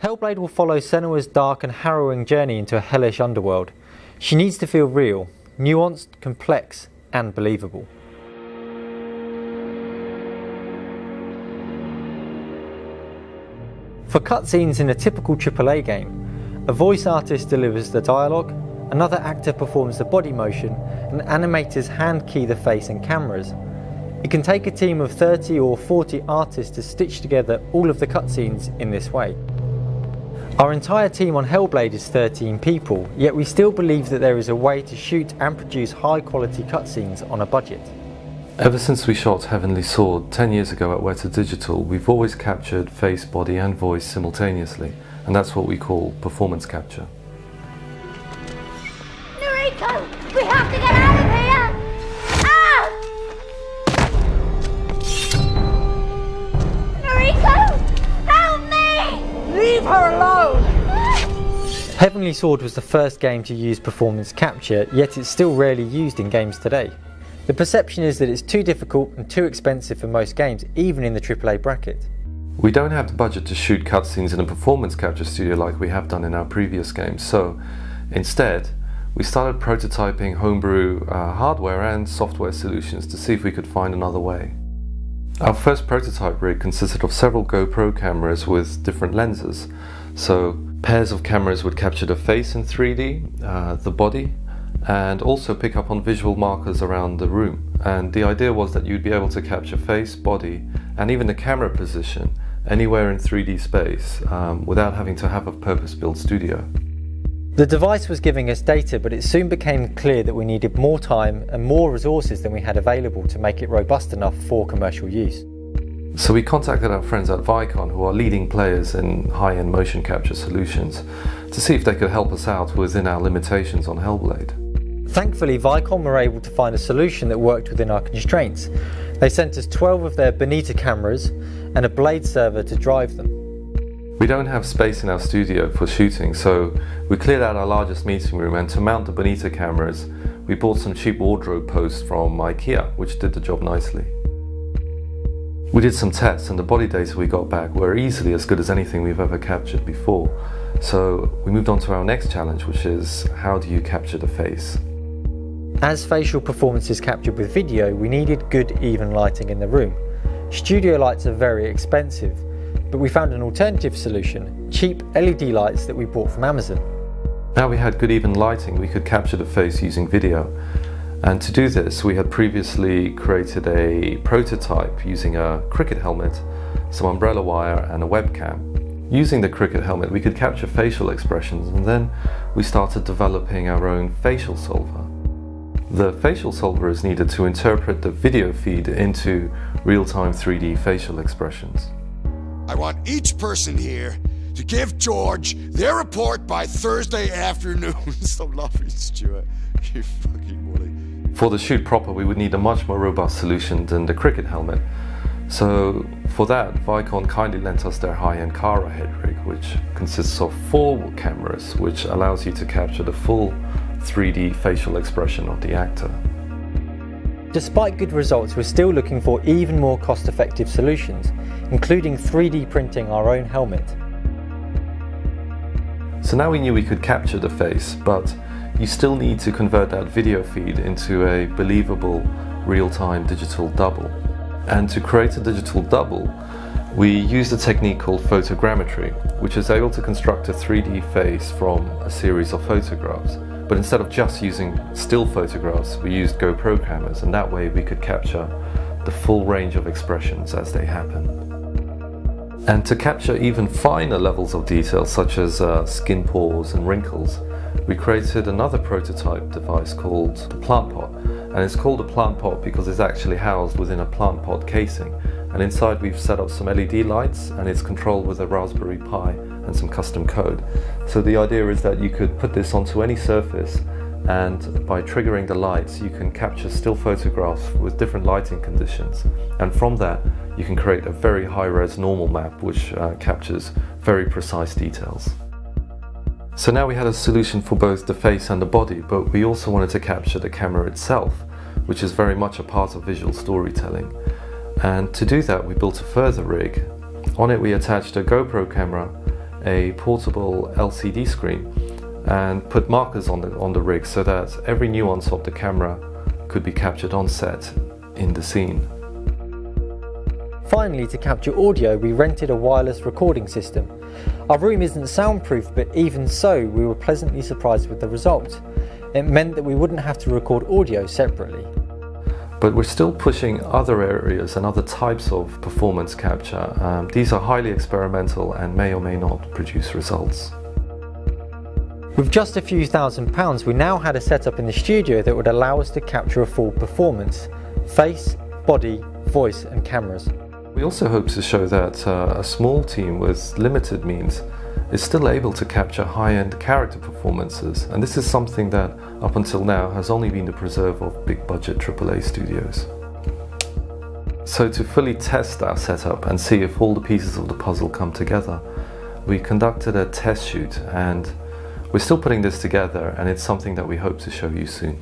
Hellblade will follow Senua's dark and harrowing journey into a hellish underworld. She needs to feel real, nuanced, complex, and believable. For cutscenes in a typical AAA game, a voice artist delivers the dialogue, another actor performs the body motion, and animators hand key the face and cameras. It can take a team of 30 or 40 artists to stitch together all of the cutscenes in this way. Our entire team on Hellblade is 13 people, yet we still believe that there is a way to shoot and produce high quality cutscenes on a budget. Ever since we shot Heavenly Sword 10 years ago at Weta Digital, we've always captured face, body and voice simultaneously, and that's what we call performance capture. Noriko! We have to get out of here! Ah! Noriko! Help me! Leave her alone! Heavenly Sword was the first game to use performance capture, yet it's still rarely used in games today. The perception is that it's too difficult and too expensive for most games, even in the AAA bracket. We don't have the budget to shoot cutscenes in a performance capture studio like we have done in our previous games, so instead we started prototyping homebrew hardware and software solutions to see if we could find another way. Our first prototype rig consisted of several GoPro cameras with different lenses. So pairs of cameras would capture the face in 3D, the body, and also pick up on visual markers around the room. And the idea was that you'd be able to capture face, body, and even the camera position anywhere in 3D space without having to have a purpose-built studio. The device was giving us data, but it soon became clear that we needed more time and more resources than we had available to make it robust enough for commercial use. So we contacted our friends at Vicon, who are leading players in high-end motion capture solutions, to see if they could help us out within our limitations on Hellblade. Thankfully, Vicon were able to find a solution that worked within our constraints. They sent us 12 of their Bonita cameras and a Blade server to drive them. We don't have space in our studio for shooting, so we cleared out our largest meeting room, and to mount the Bonita cameras, we bought some cheap wardrobe posts from IKEA, which did the job nicely. We did some tests, and the body data we got back were easily as good as anything we've ever captured before. So we moved on to our next challenge, which is how do you capture the face? As facial performance is captured with video, we needed good even lighting in the room. Studio lights are very expensive, but we found an alternative solution, cheap LED lights that we bought from Amazon. Now we had good even lighting, we could capture the face using video. And to do this, we had previously created a prototype using a cricket helmet, some umbrella wire and a webcam. Using the cricket helmet, we could capture facial expressions, and then we started developing our own facial solver. The facial solver is needed to interpret the video feed into real-time 3D facial expressions. I want each person here to give George their report by Thursday afternoon. Stop laughing, Stuart. You fucking woolly. For the shoot proper, we would need a much more robust solution than the cricket helmet. So for that, Vicon kindly lent us their high-end Kara head rig, which consists of 4 cameras, which allows you to capture the full 3D facial expression of the actor. Despite good results, we're still looking for even more cost-effective solutions, including 3D printing our own helmet. So now we knew we could capture the face, but you still need to convert that video feed into a believable real-time digital double. And to create a digital double, we used a technique called photogrammetry, which is able to construct a 3D face from a series of photographs. But instead of just using still photographs, we used GoPro cameras, and that way we could capture the full range of expressions as they happen. And to capture even finer levels of detail, such as skin pores and wrinkles, we created another prototype device called the plant pot. And it's called a plant pot because it's actually housed within a plant pot casing. And inside we've set up some LED lights, and it's controlled with a Raspberry Pi and some custom code. So the idea is that you could put this onto any surface, and by triggering the lights you can capture still photographs with different lighting conditions. And from that you can create a very high-res normal map which captures very precise details. So now we had a solution for both the face and the body, but we also wanted to capture the camera itself, which is very much a part of visual storytelling. And to do that we built a further rig. On it we attached a GoPro camera, a portable LCD screen and put markers on the rig so that every nuance of the camera could be captured on set in the scene. Finally, to capture audio, we rented a wireless recording system. Our room isn't soundproof, but even so, we were pleasantly surprised with the result. It meant that we wouldn't have to record audio separately. But we're still pushing other areas and other types of performance capture. These are highly experimental and may or may not produce results. With just a few £1,000s, we now had a setup in the studio that would allow us to capture a full performance: face, body, voice and cameras. We also hope to show that a small team with limited means is still able to capture high-end character performances, and this is something that up until now has only been the preserve of big-budget AAA studios. So to fully test our setup and see if all the pieces of the puzzle come together, we conducted a test shoot, and we're still putting this together, and it's something that we hope to show you soon.